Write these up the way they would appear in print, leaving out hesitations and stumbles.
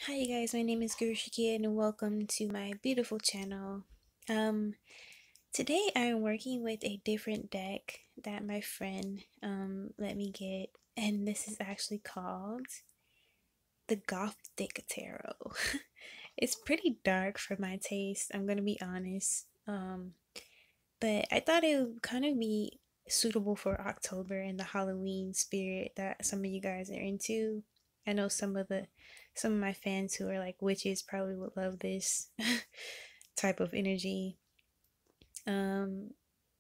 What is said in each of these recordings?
Hi you guys, my name is Guru Shaki and welcome to my beautiful channel. Um, Today I'm working with a different deck that my friend let me get, and this is actually called the Gothic Tarot. It's pretty dark for my taste, I'm gonna be honest. But I thought it would kind of be suitable for October and the Halloween spirit that some of you guys are into. I know some of my fans who are like witches probably would love this type of energy. Um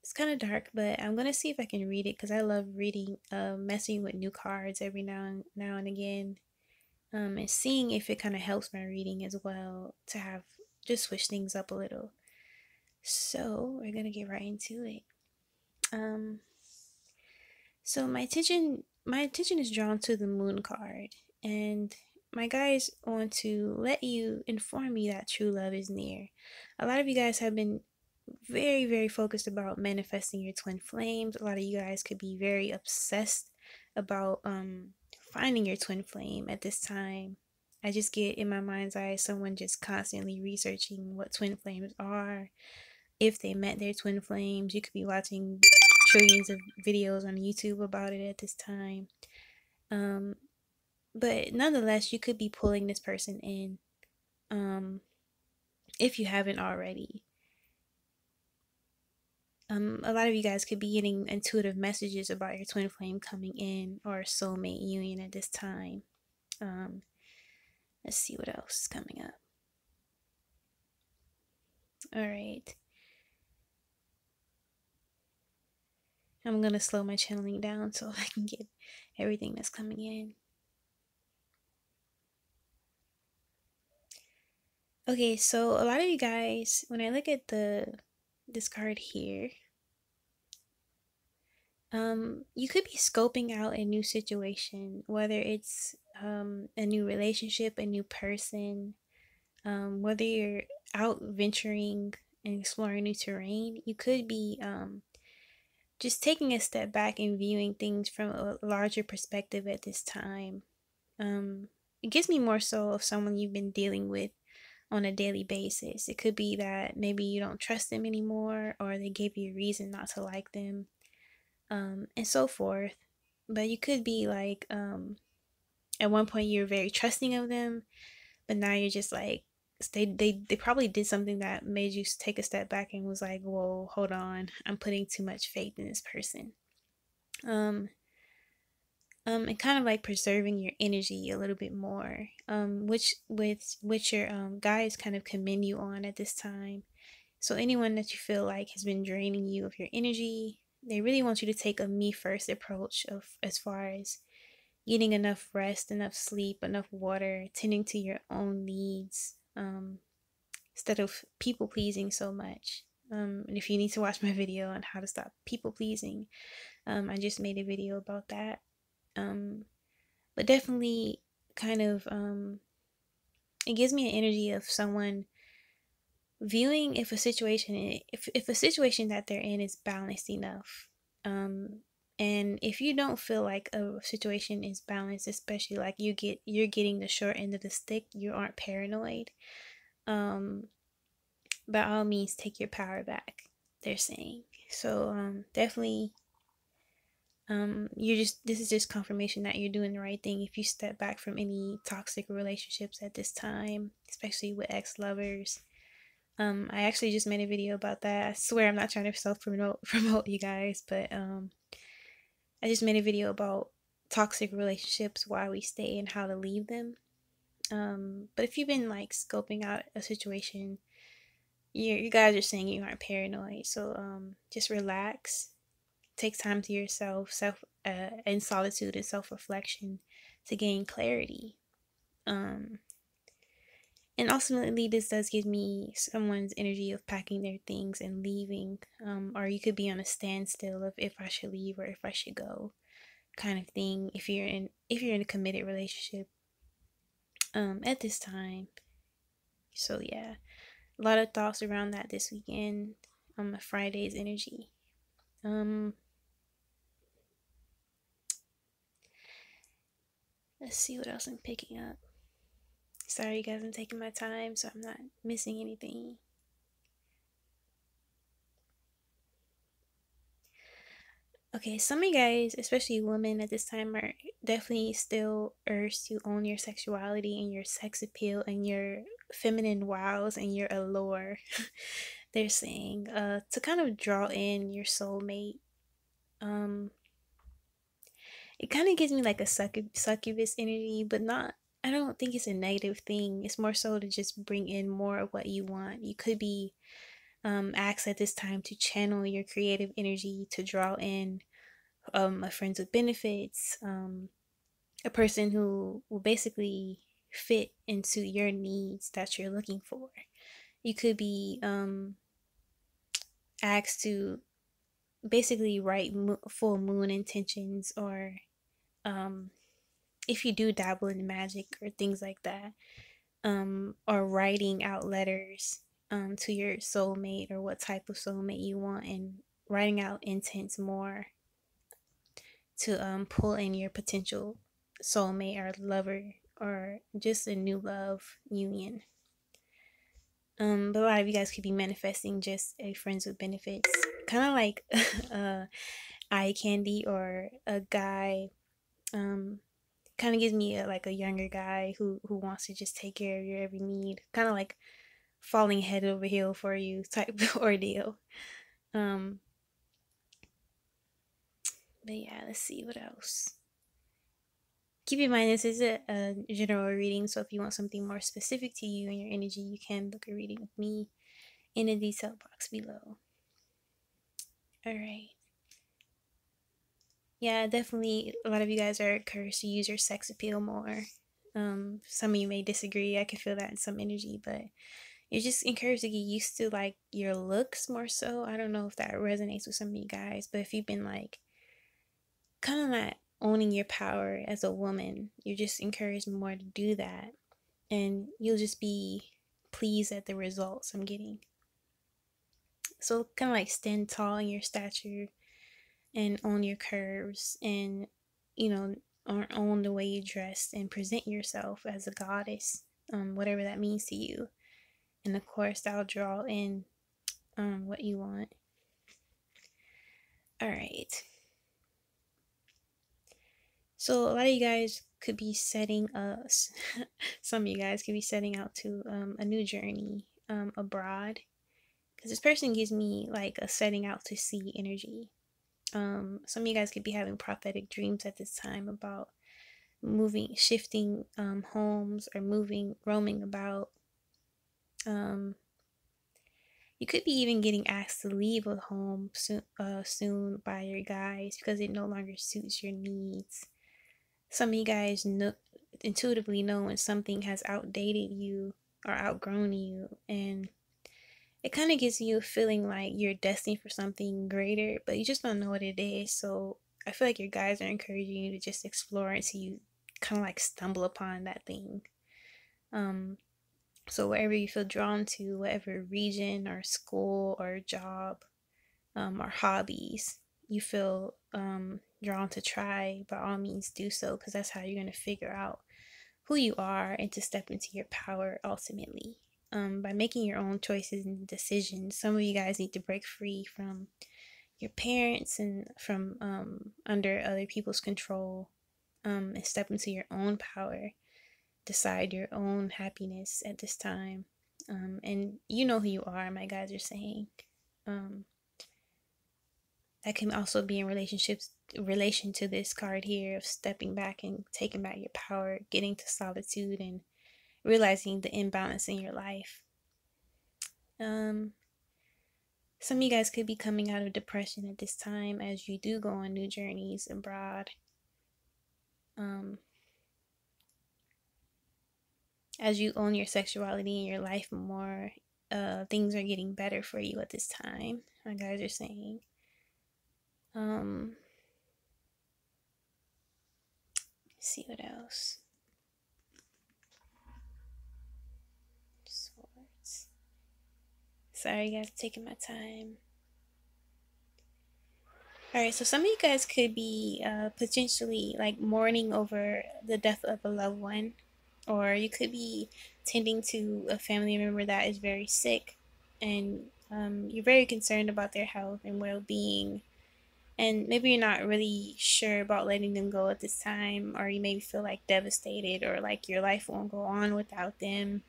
it's kind of dark, but I'm gonna see if I can read it because I love reading, messing with new cards every now and again, and seeing if it kind of helps my reading as well to have just switch things up a little. So we're gonna get right into it. Um, so my attention is drawn to the moon card, and my guys want to let you inform me that true love is near. A lot of you guys have been very focused about manifesting your twin flames. A lot of you guys could be very obsessed about finding your twin flame at this time. I just get in my mind's eye someone just constantly researching what twin flames are, if they met their twin flames. You could be watching trillions of videos on YouTube about it at this time. Um, but nonetheless, you could be pulling this person in, um, if you haven't already. A lot of you guys could be getting intuitive messages about your twin flame coming in or a soulmate union at this time. Um, let's see what else is coming up. All right. I'm gonna slow my channeling down so I can get everything that's coming in. Okay, so a lot of you guys, when I look at this card here, you could be scoping out a new situation, whether it's a new relationship, a new person, whether you're out venturing and exploring new terrain. You could be just taking a step back and viewing things from a larger perspective at this time. It gives me more so of someone you've been dealing with on a daily basis. It could be that maybe you don't trust them anymore, or they gave you a reason not to like them, and so forth. But you could be like, at one point you're very trusting of them, but now you're just like, they probably did something that made you take a step back and was like, whoa, hold on, I'm putting too much faith in this person. Um, and kind of like preserving your energy a little bit more, which your guys kind of commend you on at this time. So anyone that you feel like has been draining you of your energy, they really want you to take a me first approach of as far as getting enough rest, enough sleep, enough water, tending to your own needs, instead of people pleasing so much. And if you need to watch my video on how to stop people pleasing, I just made a video about that. Um, but definitely kind of, it gives me an energy of someone viewing if a situation that they're in is balanced enough. um and if you don't feel like a situation is balanced, especially like you're getting the short end of the stick, you aren't paranoid, um by all means take your power back, they're saying. So definitely, you're just this is just confirmation that you're doing the right thing if you step back from any toxic relationships at this time, especially with ex-lovers. I actually just made a video about that. I swear I'm not trying to self promote you guys, but I just made a video about toxic relationships, why we stay and how to leave them. But if you've been like scoping out a situation, you guys are saying you aren't paranoid. So just relax. Take time to yourself, in solitude and self reflection to gain clarity. Um And ultimately, this does give me someone's energy of packing their things and leaving. Or you could be on a standstill of if I should leave or if I should go, kind of thing. If you're in a committed relationship, at this time. So yeah, a lot of thoughts around that this weekend. On the Friday's energy. Um, let's see what else I'm picking up. Sorry, you guys, I'm taking my time so I'm not missing anything. Okay, some of you guys, especially women at this time, are definitely still urged to own your sexuality and your sex appeal and your feminine wiles and your allure. They're saying to kind of draw in your soulmate. Um, it kind of gives me like a succubus energy, but not. I don't think it's a negative thing. It's more so to just bring in more of what you want. You could be asked at this time to channel your creative energy to draw in a friends with benefits, a person who will basically fit into your needs that you're looking for. You could be asked to basically write full moon intentions, or um, if you do dabble in magic or things like that, or writing out letters to your soulmate or what type of soulmate you want, and writing out intents more to pull in your potential soulmate or lover or just a new love union. But a lot of you guys could be manifesting just a friends with benefits, kind of like eye candy, or a guy. Kind of gives me like a younger guy who wants to just take care of your every need, kind of like falling head over heel for you type ordeal. Um, but yeah, let's see what else. Keep in mind, this is a general reading, so if you want something more specific to you and your energy, you can book a reading with me in the detail box below. Alright. Yeah, definitely a lot of you guys are encouraged to use your sex appeal more. Some of you may disagree. I can feel that in some energy, but you're just encouraged to get used to like your looks more so. I don't know if that resonates with some of you guys, but if you've been like kind of not owning your power as a woman, you're just encouraged more to do that, and you'll just be pleased at the results I'm getting. So kind of like stand tall in your stature and own your curves, and you know, own the way you dress and present yourself as a goddess, whatever that means to you. And of course, that'll draw in what you want. All right. So a lot of you guys could be setting us. Some of you guys could be setting out to a new journey abroad, because this person gives me like a setting out to sea energy. Some of you guys could be having prophetic dreams at this time about moving, shifting homes, or moving, roaming about. Um, you could be even getting asked to leave a home soon by your guys because it no longer suits your needs. Some of you guys know, intuitively know when something has outdated you or outgrown you, and it kind of gives you a feeling like you're destined for something greater, but you just don't know what it is. So I feel like your guys are encouraging you to just explore until you kind of like stumble upon that thing. Um, so wherever you feel drawn to, whatever region or school or job, or hobbies you feel drawn to try, by all means do so, because that's how you're going to figure out who you are and to step into your power ultimately. By making your own choices and decisions, some of you guys need to break free from your parents and from under other people's control, and step into your own power, decide your own happiness at this time. And you know who you are, my guys are saying. Um, that can also be in relationships, relation to this card here of stepping back and taking back your power, getting to solitude, and realizing the imbalance in your life. Some of you guys could be coming out of depression at this time as you do go on new journeys abroad. As you own your sexuality in your life more, things are getting better for you at this time, my guys are saying. Let's see what else. Swords. Sorry, guys, taking my time. All right, so some of you guys could be potentially like mourning over the death of a loved one, or you could be tending to a family member that is very sick, and you're very concerned about their health and well-being, and maybe you're not really sure about letting them go at this time, or you maybe feel like devastated or like your life won't go on without them.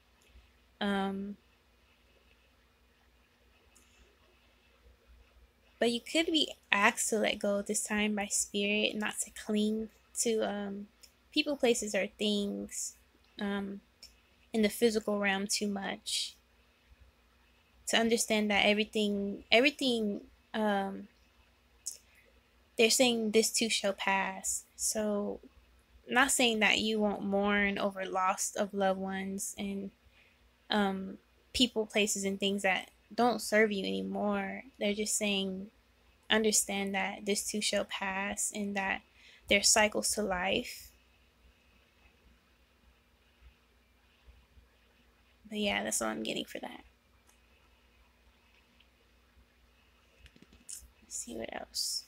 um, but you could be asked to let go this time by spirit, not to cling to people, places, or things um, in the physical realm too much. To understand that everything, um, they're saying this too shall pass. So, not saying that you won't mourn over loss of loved ones and um, people, places, and things that don't serve you anymore. They're just saying understand that this too shall pass and that there's cycles to life. But yeah, that's all I'm getting for that. Let's see what else.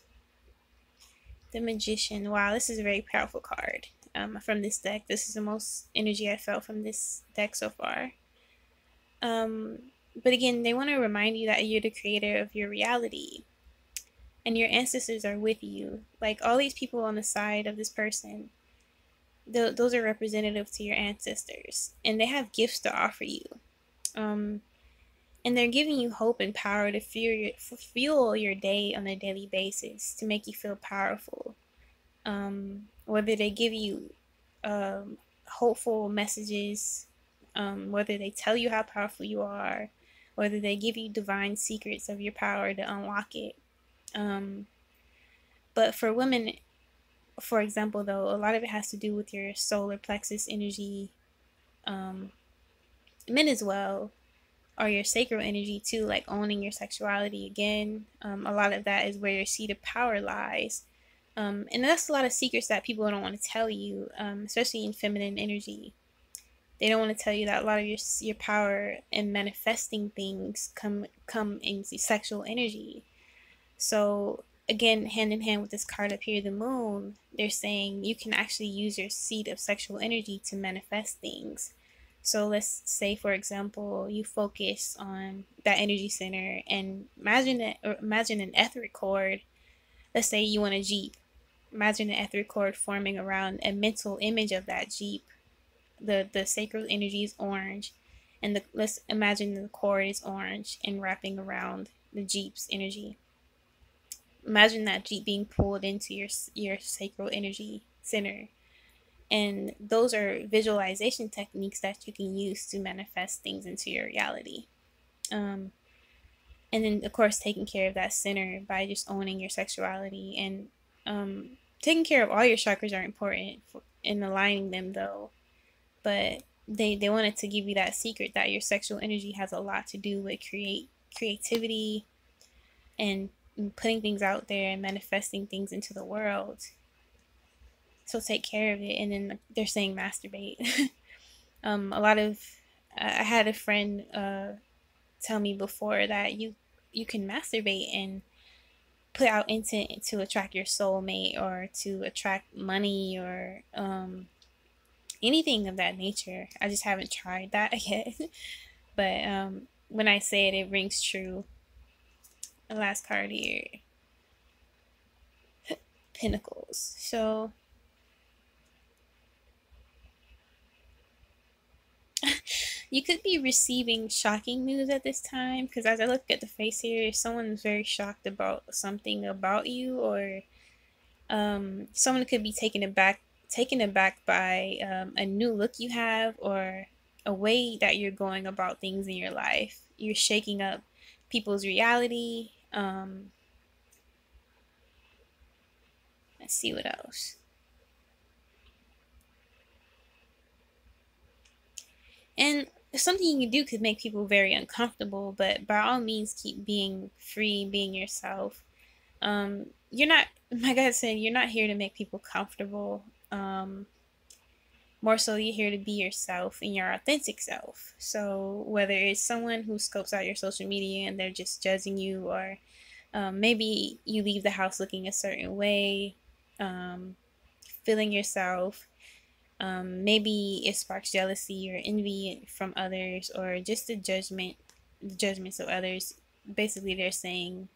The Magician. Wow, this is a very powerful card from this deck. This is the most energy I felt from this deck so far. Um, but again, they want to remind you that you're the creator of your reality and your ancestors are with you. Like all these people on the side of this person, those are representative to your ancestors and they have gifts to offer you. Um, and they're giving you hope and power to fuel your day on a daily basis to make you feel powerful. Whether they give you hopeful messages, whether they tell you how powerful you are, whether they give you divine secrets of your power to unlock it. Um, but for women, for example, though, a lot of it has to do with your solar plexus energy. Um, Men as well, or your sacral energy too, like owning your sexuality again. A lot of that is where your seat of power lies. And that's a lot of secrets that people don't want to tell you, especially in feminine energy. They don't want to tell you that a lot of your power and manifesting things come in sexual energy. So again, hand in hand with this card up here, the moon, they're saying you can actually use your seat of sexual energy to manifest things. So let's say, for example, you focus on that energy center and imagine an etheric cord. Let's say you want a Jeep. Imagine an etheric cord forming around a mental image of that Jeep. The sacral energy is orange, and let's imagine the cord is orange and wrapping around the Jeep's energy. Imagine that Jeep being pulled into your sacral energy center. And those are visualization techniques that you can use to manifest things into your reality. Um, and then, of course, taking care of that center by just owning your sexuality and taking care of all your chakras are important in aligning them, though. But they wanted to give you that secret that your sexual energy has a lot to do with creativity and putting things out there and manifesting things into the world. So take care of it. And then they're saying masturbate. A lot of I had a friend tell me before that you can masturbate and put out intent to attract your soulmate or to attract money or anything of that nature. I just haven't tried that yet. But when I say it, it rings true. The last card here, Pentacles. So you could be receiving shocking news at this time because as I look at the face here, someone's very shocked about something about you, or someone could be taken aback by a new look you have or a way that you're going about things in your life. You're shaking up people's reality. Let's see what else. And something you do could make people very uncomfortable, but by all means, keep being free, being yourself. You're not, like I said, you're not here to make people comfortable. More so, you're here to be yourself and your authentic self. So, whether it's someone who scopes out your social media and they're just judging you, or maybe you leave the house looking a certain way, feeling yourself, Maybe it sparks jealousy or envy from others, or just the judgments of others. Basically, they're saying,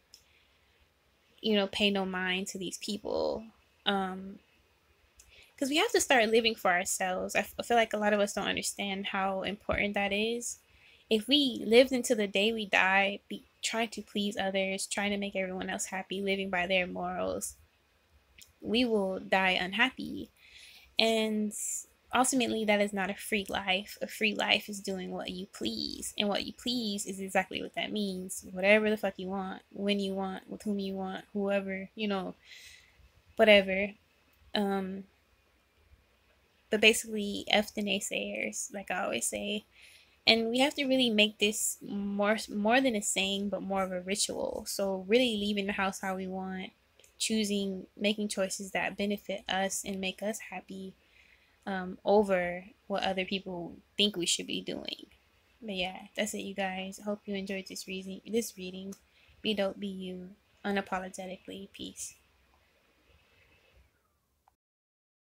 pay no mind to these people. Um, because we have to start living for ourselves. I feel like a lot of us don't understand how important that is. If we lived into the day we die, trying to please others, trying to make everyone else happy, living by their morals, we will die unhappy. And ultimately, that is not a free life. A free life is doing what you please. And what you please is exactly what that means. Whatever the fuck you want, when you want, with whom you want, whoever, whatever. Um, but basically, F the naysayers, like I always say. And we have to really make this more than a saying, but more of a ritual. So really leaving the house how we want, choosing, making choices that benefit us and make us happy, over what other people think we should be doing. But yeah, that's it, you guys. Hope you enjoyed this reading. Be dope, be you, unapologetically. Peace.